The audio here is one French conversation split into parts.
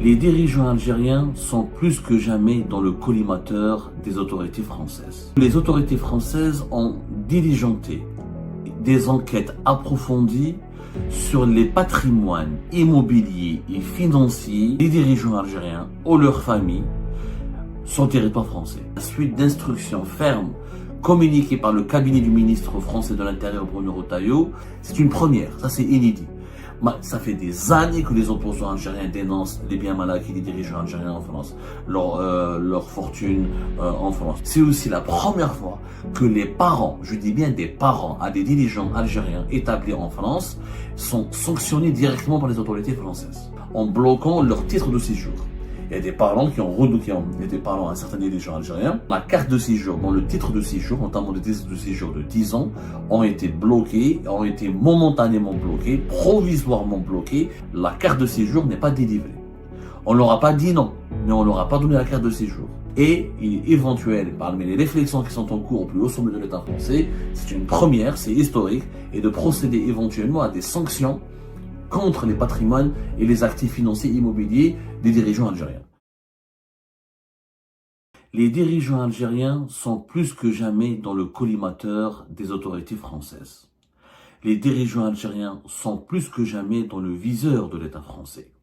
Les dirigeants algériens sont plus que jamais dans le collimateur des autorités françaises. Les autorités françaises ont diligenté des enquêtes approfondies sur les patrimoines immobiliers et financiers des dirigeants algériens ou leurs familles sur le territoire français. À la suite d'instructions fermes communiquées par le cabinet du ministre français de l'Intérieur Bruno Retailleau, c'est une première, ça c'est inédit. Ça fait des années que les opposants algériens dénoncent les biens mal acquis des dirigeants algériens en France, leur fortune en France. C'est aussi la première fois que les parents, je dis bien des parents à des dirigeants algériens établis en France, sont sanctionnés directement par les autorités françaises en bloquant leur titre de séjour. Il y a des parents qui ont été parlant à certains dirigeants algériens. La carte de séjour, dont le titre de séjour, notamment le titre de séjour de 10 ans, ont été bloqués, ont été momentanément bloqués, provisoirement bloqués. La carte de séjour n'est pas délivrée. On ne leur a pas dit non, mais on ne leur a pas donné la carte de séjour. Et il est éventuel, parmi les réflexions qui sont en cours au plus haut sommet de l'État français, c'est une première, c'est historique, et de procéder éventuellement à des sanctions contre les patrimoines et les actifs financiers immobiliers des dirigeants algériens. Les dirigeants algériens sont plus que jamais dans le collimateur des autorités françaises. Les dirigeants algériens sont plus que jamais dans le viseur de l'État français.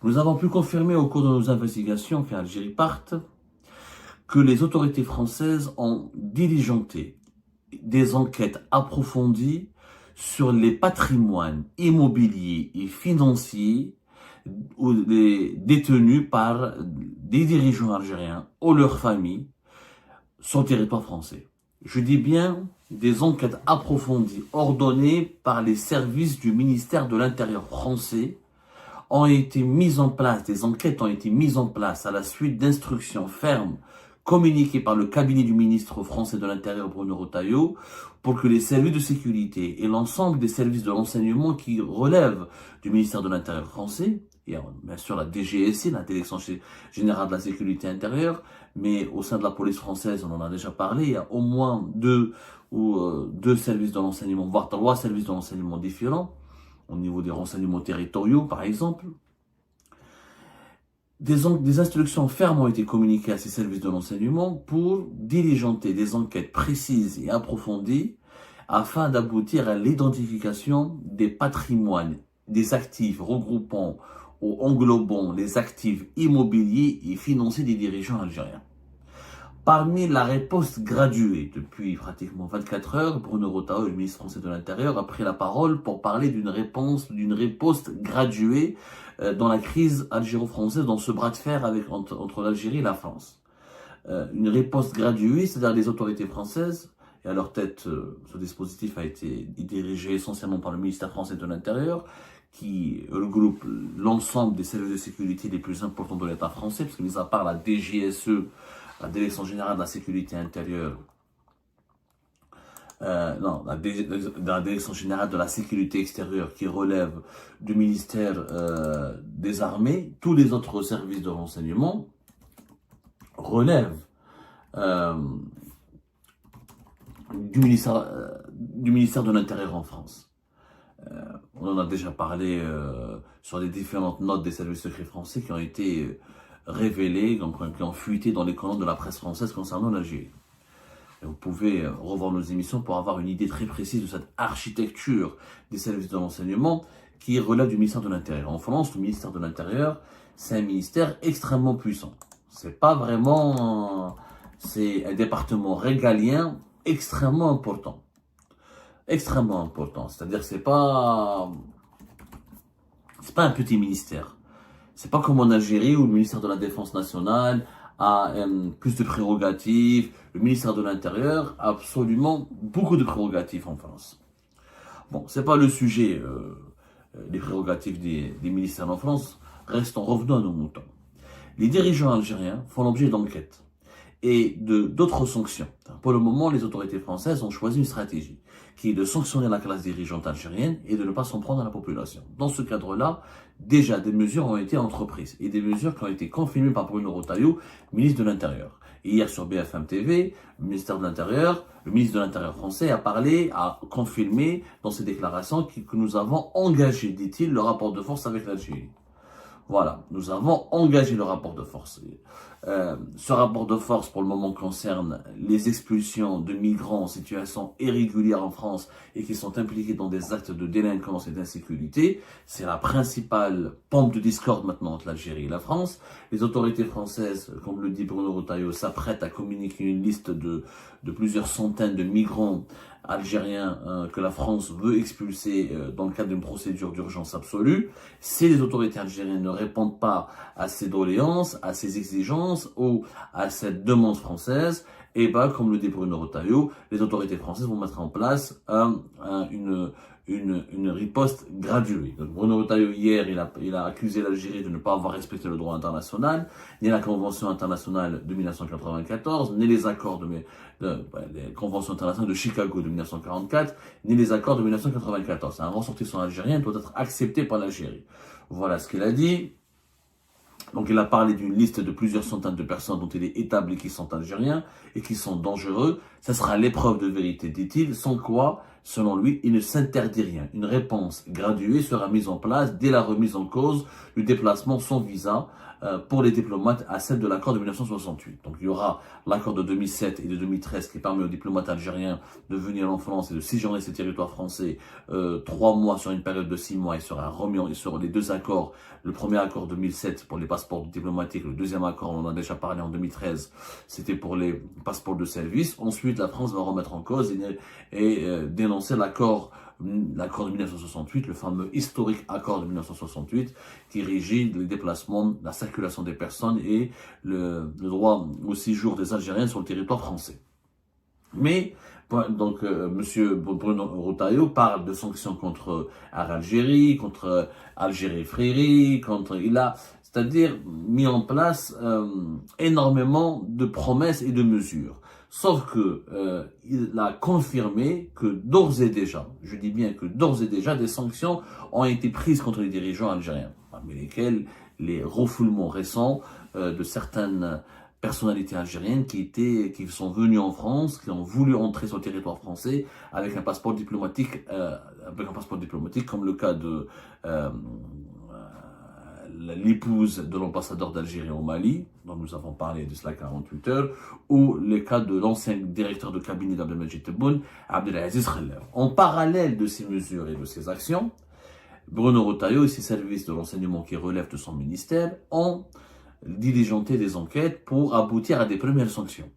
Nous avons pu confirmer au cours de nos investigations fait Algérie Part que les autorités françaises ont diligenté des enquêtes approfondies sur les patrimoines immobiliers et financiers détenus par des dirigeants algériens ou leurs familles sur le territoire français. Je dis bien des enquêtes approfondies ordonnées par les services du ministère de l'Intérieur français ont été mises en place, des enquêtes ont été mises en place à la suite d'instructions fermes communiqué par le cabinet du ministre français de l'Intérieur Bruno Retailleau pour que les services de sécurité et l'ensemble des services de renseignement qui relèvent du ministère de l'Intérieur français, et bien sûr la DGSI, la Direction Générale de la Sécurité Intérieure, mais au sein de la police française, on en a déjà parlé, il y a au moins deux services de renseignement, voire 3 services de renseignement différents, au niveau des renseignements territoriaux par exemple. Des instructions fermes ont été communiquées à ces services de renseignement pour diligenter des enquêtes précises et approfondies afin d'aboutir à l'identification des patrimoines, des actifs regroupant ou englobant les actifs immobiliers et financiers des dirigeants algériens. Parmi la riposte graduée, depuis pratiquement 24 heures, Bruno Retailleau, le ministre français de l'Intérieur, a pris la parole pour parler d'une riposte graduée dans la crise algéro-française, dans ce bras de fer entre l'Algérie et la France. Une riposte graduée, c'est-à-dire les autorités françaises, et à leur tête, ce dispositif a été dirigé essentiellement par le ministère français de l'Intérieur, qui regroupe l'ensemble des services de sécurité les plus importants de l'État français, parce que mis à part la DGSE, la Direction Générale de la Sécurité Intérieure, la Direction Générale de la Sécurité Extérieure qui relève du ministère des Armées, tous les autres services de renseignement relèvent du ministère de l'Intérieur en France. On en a déjà parlé sur les différentes notes des services secrets français qui ont été révélées, qui ont fuité dans les colonnes de la presse française concernant l'Algérie. Vous pouvez revoir nos émissions pour avoir une idée très précise de cette architecture des services de renseignement qui relève du ministère de l'Intérieur. En France, le ministère de l'Intérieur, c'est un ministère extrêmement puissant. C'est pas vraiment... c'est un département régalien extrêmement important. Extrêmement important. C'est-à-dire que c'est pas un petit ministère. C'est pas comme en Algérie où le ministère de la Défense nationale a plus de prérogatives. Le ministère de l'Intérieur a absolument beaucoup de prérogatives en France. Bon, c'est pas le sujet, les prérogatives des ministères en France. Restons, revenons à nos moutons. Les dirigeants algériens font l'objet d'enquêtes et d'autres sanctions. Pour le moment, les autorités françaises ont choisi une stratégie qui est de sanctionner la classe dirigeante algérienne et de ne pas s'en prendre à la population. Dans ce cadre-là, déjà des mesures ont été entreprises et des mesures qui ont été confirmées par Bruno Retailleau, ministre de l'Intérieur. Hier sur BFM TV, le ministère de l'Intérieur, le ministre de l'Intérieur français a confirmé dans ses déclarations que nous avons engagé, dit-il, le rapport de force avec l'Algérie. Voilà, nous avons engagé le rapport de force. Ce rapport de force, pour le moment, concerne les expulsions de migrants en situation irrégulière en France et qui sont impliqués dans des actes de délinquance et d'insécurité. C'est la principale pompe de discorde maintenant entre l'Algérie et la France. Les autorités françaises, comme le dit Bruno Retailleau, s'apprêtent à communiquer une liste de plusieurs centaines de migrants algériens que la France veut expulser dans le cadre d'une procédure d'urgence absolue. Si les autorités algériennes ne répondent pas à ces doléances, à ces exigences ou à cette demande française, et ben, comme le dit Bruno Retailleau, les autorités françaises vont mettre en place une riposte graduée. Donc Bruno Retailleau, hier, il a accusé l'Algérie de ne pas avoir respecté le droit international, ni la Convention internationale de 1994, ni les accords les conventions internationales de Chicago de 1944, ni les accords de 1994. Un ressortissant algérien doit être accepté par l'Algérie. Voilà ce qu'il a dit. Donc il a parlé d'une liste de plusieurs centaines de personnes dont il est établi qu'ils sont algériens et qui sont dangereux. Ça sera l'épreuve de vérité, dit-il, sans quoi, selon lui, il ne s'interdit rien. Une réponse graduée sera mise en place dès la remise en cause du déplacement sans visa pour les diplomates à celle de l'accord de 1968. Donc il y aura l'accord de 2007 et de 2013 qui permet aux diplomates algériens de venir en France et de séjourner ces territoires français 3 mois sur une période de 6 mois. Il sera remis sur les deux accords. Le premier accord 2007 pour les passeports diplomatiques, le deuxième accord, on en a déjà parlé en 2013, c'était pour les passeports de service. Ensuite, la France va remettre en cause et dénoncer l'accord de 1968, le fameux historique accord de 1968, qui régit les déplacements, la circulation des personnes et le droit au séjour des Algériens sur le territoire français. Mais, donc, monsieur Bruno Retailleau parle de sanctions contre Algérie, contre Algérie Friri, c'est-à-dire mis en place énormément de promesses et de mesures. Sauf que il a confirmé que d'ores et déjà, je dis bien que d'ores et déjà, des sanctions ont été prises contre les dirigeants algériens, parmi lesquels les refoulements récents de certaines personnalités algériennes qui sont venues en France, qui ont voulu entrer sur le territoire français avec un passeport diplomatique, comme le cas de l'épouse de l'ambassadeur d'Algérie au Mali, dont nous avons parlé de cela 48 heures, ou le cas de l'ancien directeur de cabinet d'Abdelmajid Tebboune, Abdelaziz Khaller. En parallèle de ces mesures et de ces actions, Bruno Retailleau et ses services de renseignement qui relèvent de son ministère ont diligenté des enquêtes pour aboutir à des premières sanctions.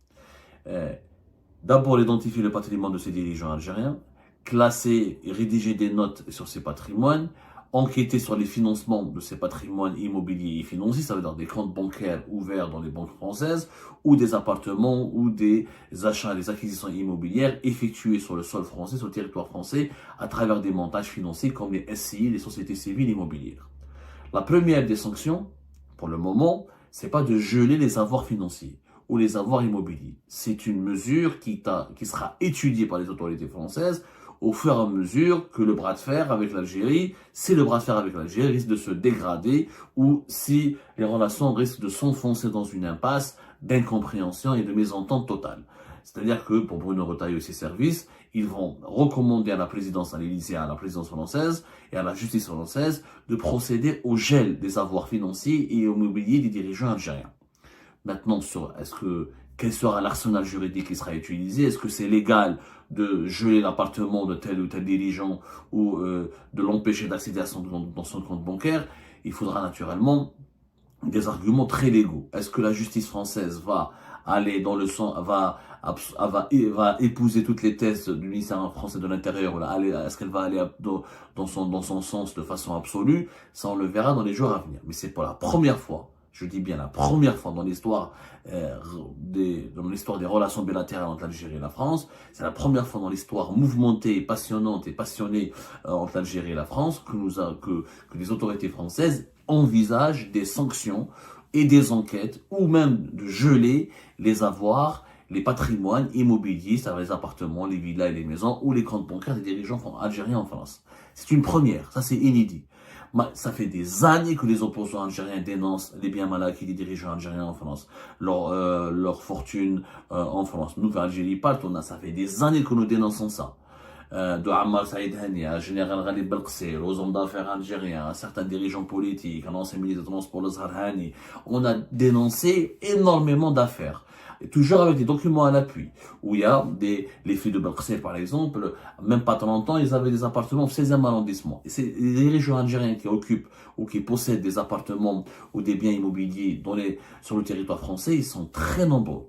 D'abord, identifier le patrimoine de ces dirigeants algériens, classer et rédiger des notes sur ces patrimoines, enquêter sur les financements de ces patrimoines immobiliers et financiers, ça veut dire des comptes bancaires ouverts dans les banques françaises, ou des appartements, ou des achats, des acquisitions immobilières effectuées sur le sol français, sur le territoire français, à travers des montages financiers comme les SCI, les sociétés civiles immobilières. La première des sanctions, pour le moment, c'est pas de geler les avoirs financiers ou les avoirs immobiliers. C'est une mesure qui sera étudiée par les autorités françaises au fur et à mesure que le bras de fer avec l'Algérie, si le bras de fer avec l'Algérie risque de se dégrader ou si les relations risquent de s'enfoncer dans une impasse d'incompréhension et de mésentente totale. C'est-à-dire que pour Bruno Retailleau et ses services, ils vont recommander à la présidence, à l'Élysée, à la présidence française et à la justice française de procéder au gel des avoirs financiers et immobiliers des dirigeants algériens. Maintenant, quel sera l'arsenal juridique qui sera utilisé? Est-ce que c'est légal de geler l'appartement de tel ou tel dirigeant ou de l'empêcher d'accéder dans son compte bancaire? Il faudra naturellement des arguments très légaux. Est-ce que la justice française va aller dans le sens, va épouser toutes les thèses du ministère français de l'Intérieur, est-ce qu'elle va aller dans son sens de façon absolue? Ça, on le verra dans les jours à venir. Mais c'est pour la première fois, je dis bien la première fois dans l'histoire des relations bilatérales entre l'Algérie et la France, c'est la première fois dans l'histoire mouvementée, passionnante et passionnée entre l'Algérie et la France que les autorités françaises envisagent des sanctions et des enquêtes, ou même de geler les avoirs, les patrimoines immobiliers, c'est-à-dire les appartements, les villas et les maisons, ou les comptes bancaires des dirigeants algériens en France. C'est une première, ça c'est inédit. Ça fait des années que les opposants algériens dénoncent les biens mal acquis des dirigeants algériens en France, leur fortune en France. Nous, à Algérie, ça fait des années que nous dénonçons ça. de Ammar Saïd Hani, à Général Ghalib Belkcir, aux hommes d'affaires algériens, à certains dirigeants politiques, à l'ancien ministre des Transports, le Zarhani, on a dénoncé énormément d'affaires. Et toujours avec des documents à l'appui, où il y a les filles de Belkcir par exemple, même pas tant longtemps, ils avaient des appartements au 16e arrondissement. Et c'est les dirigeants algériens qui occupent ou qui possèdent des appartements ou des biens immobiliers sur le territoire français, ils sont très nombreux.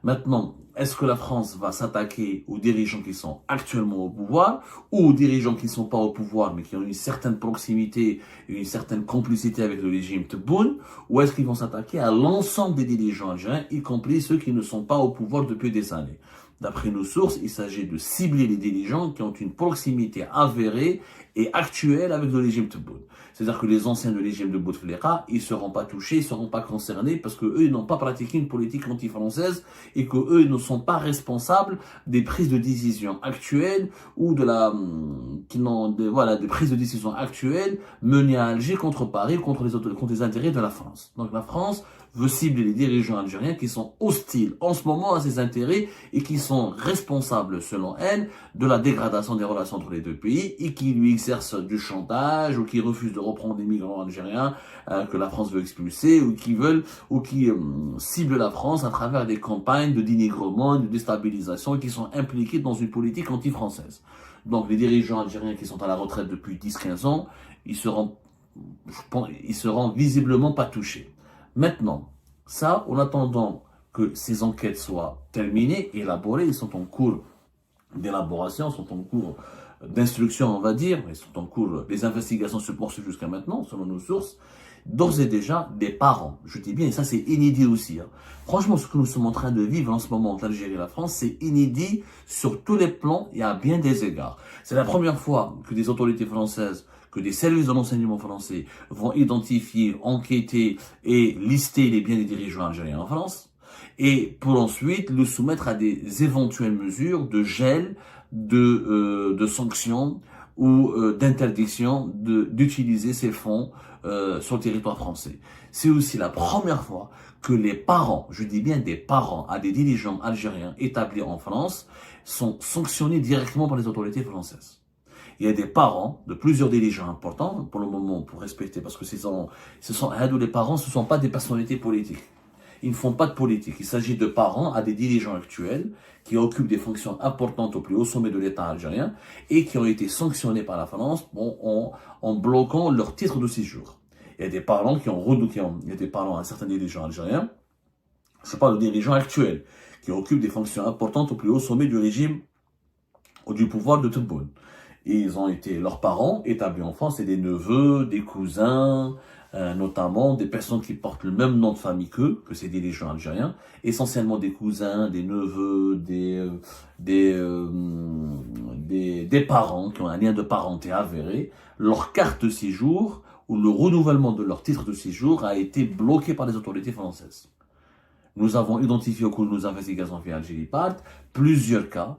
Maintenant, est-ce que la France va s'attaquer aux dirigeants qui sont actuellement au pouvoir ou aux dirigeants qui ne sont pas au pouvoir mais qui ont une certaine proximité et une certaine complicité avec le régime Tebboune, ou est-ce qu'ils vont s'attaquer à l'ensemble des dirigeants algériens, y compris ceux qui ne sont pas au pouvoir depuis des années? D'après nos sources, il s'agit de cibler les dirigeants qui ont une proximité avérée et actuelle avec le régime Tebboune. C'est-à-dire que les anciens du régime de Bouteflika, ils ne seront pas touchés, ils ne seront pas concernés parce qu'eux, ils n'ont pas pratiqué une politique anti-française et qu'eux, ils ne sont pas responsables des prises de décision actuelles ou des prises de décision actuelles menées à Alger contre Paris, contre les intérêts de la France. Donc la France veut cibler les dirigeants algériens qui sont hostiles en ce moment à ses intérêts et qui sont responsables, selon elle, de la dégradation des relations entre les deux pays et qui lui exercent du chantage ou qui refusent de reprendre des migrants algériens que la France veut expulser ou qui ciblent la France à travers des campagnes de dénigrement, de déstabilisation et qui sont impliqués dans une politique anti-française. Donc les dirigeants algériens qui sont à la retraite depuis 10-15 ans, ils seront visiblement pas touchés. Maintenant, ça, en attendant que ces enquêtes soient terminées, élaborées, ils sont en cours d'élaboration, sont en cours d'instruction, on va dire, ils sont en cours, les investigations se poursuivent jusqu'à maintenant, selon nos sources, d'ores et déjà, des parents, je dis bien, et ça c'est inédit aussi. Franchement, ce que nous sommes en train de vivre en ce moment entre l'Algérie et la France, c'est inédit sur tous les plans et à bien des égards. C'est la première fois que des autorités françaises, que des services de l'enseignement français vont identifier, enquêter et lister les biens des dirigeants algériens en France, et pour ensuite le soumettre à des éventuelles mesures de gel, de sanctions ou d'interdiction d'utiliser ces fonds sur le territoire français. C'est aussi la première fois que les parents, je dis bien des parents, à des dirigeants algériens établis en France, sont sanctionnés directement par les autorités françaises. Il y a des parents de plusieurs dirigeants importants, pour le moment, pour respecter, parce que les parents, ce ne sont pas des personnalités politiques. Ils ne font pas de politique. Il s'agit de parents à des dirigeants actuels qui occupent des fonctions importantes au plus haut sommet de l'État algérien et qui ont été sanctionnés par la France en bloquant leur titre de séjour. Il y a des parents il y a des parents à certains dirigeants algériens, je parle de dirigeants actuels, qui occupent des fonctions importantes au plus haut sommet du régime ou du pouvoir de Tebboune. Et ils ont été, leurs parents, établis en France, et des neveux, des cousins, notamment des personnes qui portent le même nom de famille qu'eux, que ces dirigeants algériens, essentiellement des cousins, des neveux, des parents qui ont un lien de parenté avéré. Leur carte de séjour ou le renouvellement de leur titre de séjour a été bloqué par les autorités françaises. Nous avons identifié au cours de nos investigations via Algéripart plusieurs cas,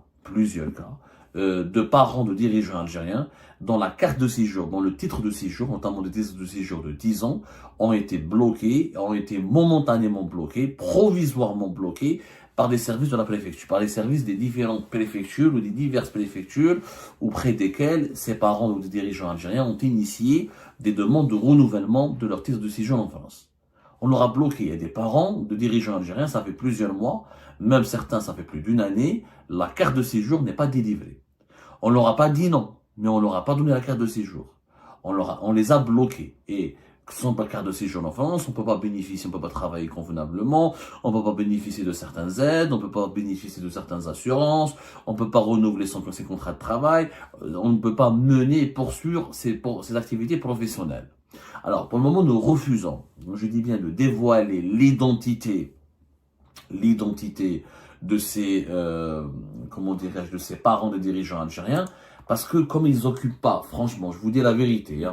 de parents de dirigeants algériens dont la carte de séjour, dont le titre de séjour, notamment le titre de séjour de 10 ans, ont été bloqués, ont été momentanément bloqués, provisoirement bloqués par des services de la préfecture, par les services des différentes préfectures ou des diverses préfectures auprès desquelles ces parents ou des dirigeants algériens ont initié des demandes de renouvellement de leur titre de séjour en France. On l'aura bloqué. Il y a des parents de dirigeants algériens, ça fait plusieurs mois, même certains, ça fait plus d'une année, la carte de séjour n'est pas délivrée. On leur a pas dit non, mais on leur a pas donné la carte de séjour. On les a bloqués. Et sans la carte de séjour en France, on peut pas bénéficier, on peut pas travailler convenablement, on peut pas bénéficier de certaines aides, on peut pas bénéficier de certaines assurances, on peut pas renouveler ses contrats de travail, on ne peut pas mener et poursuivre ses activités professionnelles. Alors, pour le moment, nous refusons, je dis bien, de dévoiler l'identité de ces, de ces parents de dirigeants algériens, parce que comme ils occupent pas, franchement, je vous dis la vérité,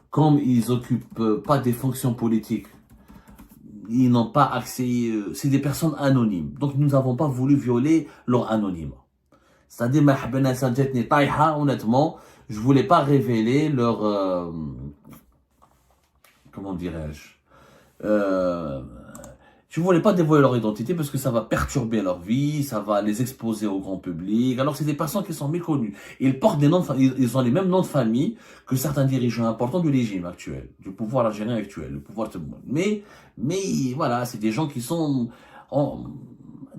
comme ils occupent pas des fonctions politiques, ils n'ont pas accès, c'est des personnes anonymes. Donc nous n'avons pas voulu violer leur anonymat. C'est-à-dire, honnêtement, je voulais pas révéler leur, comment dirais-je, Je ne voulais pas dévoiler leur identité parce que ça va perturber leur vie, ça va les exposer au grand public. Alors c'est des personnes qui sont méconnues. Ils portent des noms de famille, ils ont les mêmes noms de famille que certains dirigeants importants du régime actuel, du pouvoir algérien actuel, le pouvoir de... Mais voilà, c'est des gens qui sont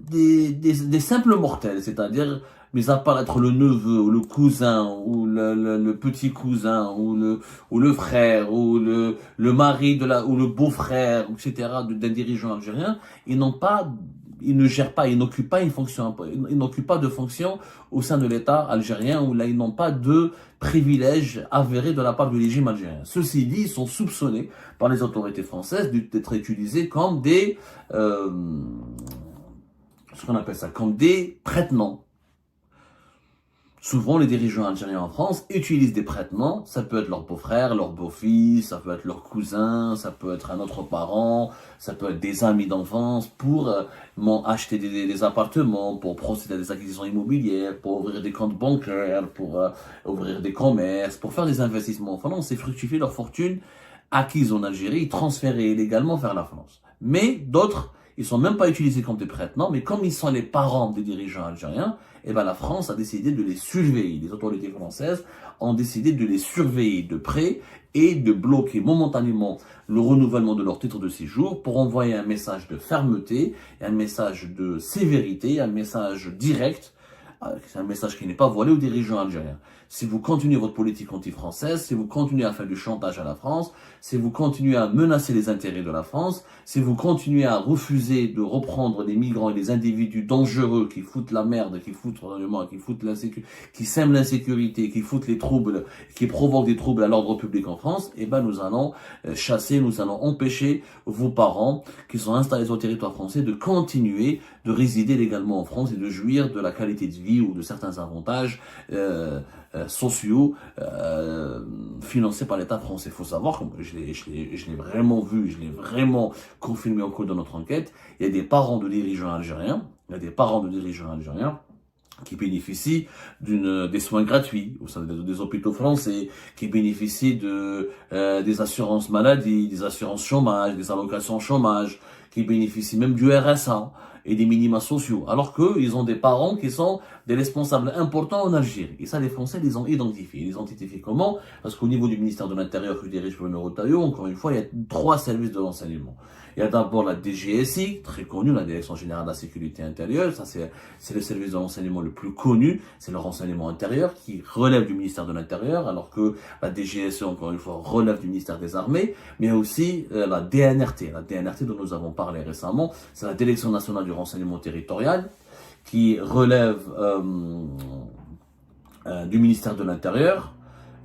des simples mortels, c'est-à-dire, mis à part être le neveu, ou le cousin, ou le petit cousin, ou le frère, ou le mari ou le beau-frère, etc., d'un dirigeant algérien, ils ne gèrent pas, ils n'occupent pas une fonction, ils n'occupent pas de fonction au sein de l'État algérien, où là, ils n'ont pas de privilèges avérés de la part du régime algérien. Ceci dit, ils sont soupçonnés par les autorités françaises d'être utilisés comme ce qu'on appelle ça, comme des prête-noms. Souvent, les dirigeants algériens en France utilisent des prête-noms. Ça peut être leur beau-frère, leur beau-fils, ça peut être leur cousin, ça peut être un autre parent, ça peut être des amis d'enfance pour acheter des appartements, pour procéder à des acquisitions immobilières, pour ouvrir des comptes bancaires, pour ouvrir des commerces, pour faire des investissements en France et fructifier leur fortune acquise en Algérie, transférée illégalement vers la France. Mais d'autres, ils sont même pas utilisés comme des prête-noms, mais comme ils sont les parents des dirigeants algériens, eh ben la France a décidé de les surveiller. Les autorités françaises ont décidé de les surveiller de près et de bloquer momentanément le renouvellement de leur titre de séjour pour envoyer un message de fermeté, un message de sévérité, un message direct. C'est un message qui n'est pas voilé aux dirigeants algériens. Si vous continuez votre politique anti-française, si vous continuez à faire du chantage à la France, si vous continuez à menacer les intérêts de la France, si vous continuez à refuser de reprendre les migrants et les individus dangereux qui foutent la merde, qui foutent l'insécurité, qui sèment l'insécurité, qui foutent les troubles, qui provoquent des troubles à l'ordre public en France, eh ben nous allons chasser, nous allons empêcher vos parents qui sont installés sur le territoire français de continuer de résider légalement en France et de jouir de la qualité de vie ou de certains avantages sociaux financés par l'État français. Il faut savoir, comme je l'ai vraiment vu, je l'ai vraiment confirmé au cours de notre enquête, il y a des parents de dirigeants algériens, qui bénéficient des soins gratuits au sein des hôpitaux français, qui bénéficient des assurances maladie, des assurances chômage, des allocations chômage, qui bénéficient même du RSA et des minima sociaux, alors qu'ils ont des parents qui sont des responsables importants en Algérie. Et ça, les Français les ont identifiés. Ils les ont identifiés comment? Parce qu'au niveau du ministère de l'Intérieur que dirige Bruno Retailleau, encore une fois, il y a 3 services de renseignement. Il y a d'abord la DGSI, très connue, la Direction Générale de la Sécurité Intérieure. Ça, c'est le service de renseignement le plus connu. C'est le renseignement intérieur qui relève du ministère de l'Intérieur, alors que la DGSE, encore une fois, relève du ministère des Armées. Mais il y a aussi la DNRT. La DNRT dont nous avons parlé récemment, c'est la Direction Nationale du Renseignement Territorial, qui relève du ministère de l'Intérieur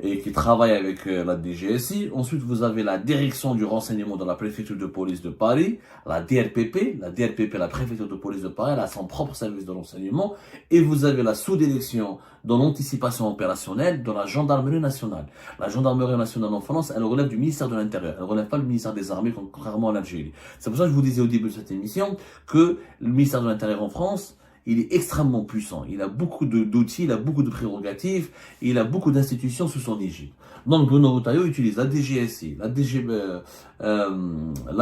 et qui travaille avec la DGSI. Ensuite, vous avez la Direction du Renseignement de la Préfecture de Police de Paris, la DRPP. La DRPP, la Préfecture de Police de Paris, elle a son propre service de renseignement. Et vous avez la sous-direction de l'anticipation opérationnelle de la Gendarmerie nationale. La Gendarmerie nationale en France, elle relève du ministère de l'Intérieur. Elle ne relève pas du ministère des Armées, contrairement à l'Algérie. C'est pour ça que je vous disais au début de cette émission que le ministère de l'Intérieur en France, il est extrêmement puissant. Il a beaucoup d'outils, il a beaucoup de prérogatives, et il a beaucoup d'institutions sous son égide. Donc Bruno Retailleau utilise la DGSI, la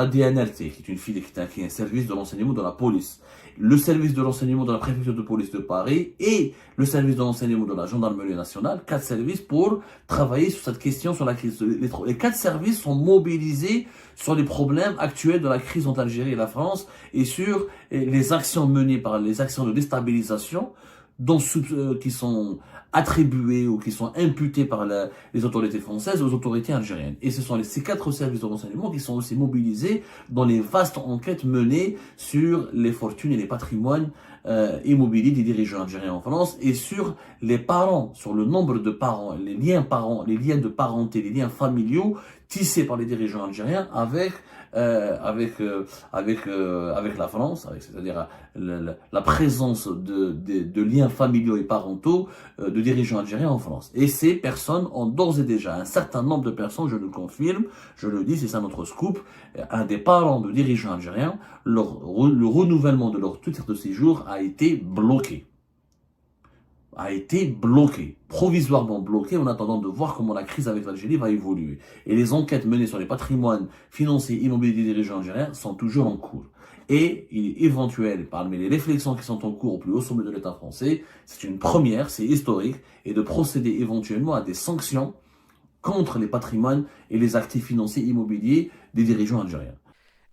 DNRT, qui est un service de renseignement de la police, le service de renseignement de la préfecture de police de Paris et le service de renseignement de la gendarmerie nationale. 4 services pour travailler sur cette question, sur la crise. Les 4 services sont mobilisés sur les problèmes actuels de la crise entre l'Algérie et la France et sur les actions menées par les actions de déstabilisation qui sont attribuées ou qui sont imputées par les autorités françaises aux autorités algériennes. Et ce sont ces 4 services de renseignement qui sont aussi mobilisés dans les vastes enquêtes menées sur les fortunes et les patrimoines immobiliers des dirigeants algériens en France et sur les parents, sur le nombre de parents, les liens de parenté, les liens familiaux tissés par les dirigeants algériens avec la France, c'est-à-dire la présence de liens familiaux et parentaux de dirigeants algériens en France. Et ces personnes ont d'ores et déjà, un certain nombre de personnes, je le confirme, je le dis, c'est ça notre scoop, un des parents de dirigeants algériens, le renouvellement de leur titre de séjour a été bloqué, provisoirement bloqué en attendant de voir comment la crise avec l'Algérie va évoluer. Et les enquêtes menées sur les patrimoines financiers immobiliers des dirigeants algériens sont toujours en cours. Et il est éventuel, parmi les réflexions qui sont en cours au plus haut sommet de l'État français, c'est une première, c'est historique, et de procéder éventuellement à des sanctions contre les patrimoines et les actifs financiers immobiliers des dirigeants algériens.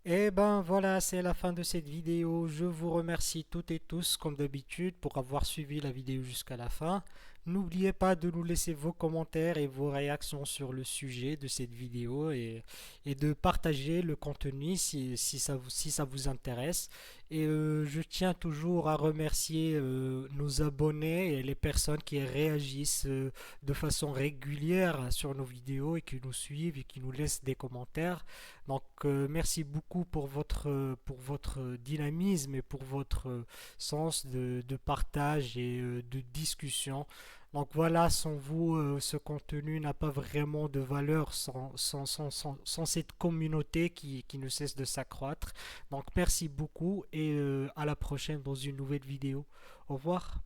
Et ben voilà, c'est la fin de cette vidéo. Je vous remercie toutes et tous, comme d'habitude, pour avoir suivi la vidéo jusqu'à la fin. N'oubliez pas de nous laisser vos commentaires et vos réactions sur le sujet de cette vidéo et de partager le contenu si ça vous intéresse. Et je tiens toujours à remercier nos abonnés et les personnes qui réagissent de façon régulière sur nos vidéos et qui nous suivent et qui nous laissent des commentaires. Donc, merci beaucoup pour votre dynamisme et pour votre sens de partage et de discussion. Donc voilà, sans vous, ce contenu n'a pas vraiment de valeur sans cette communauté qui ne cesse de s'accroître. Donc merci beaucoup et à la prochaine dans une nouvelle vidéo. Au revoir.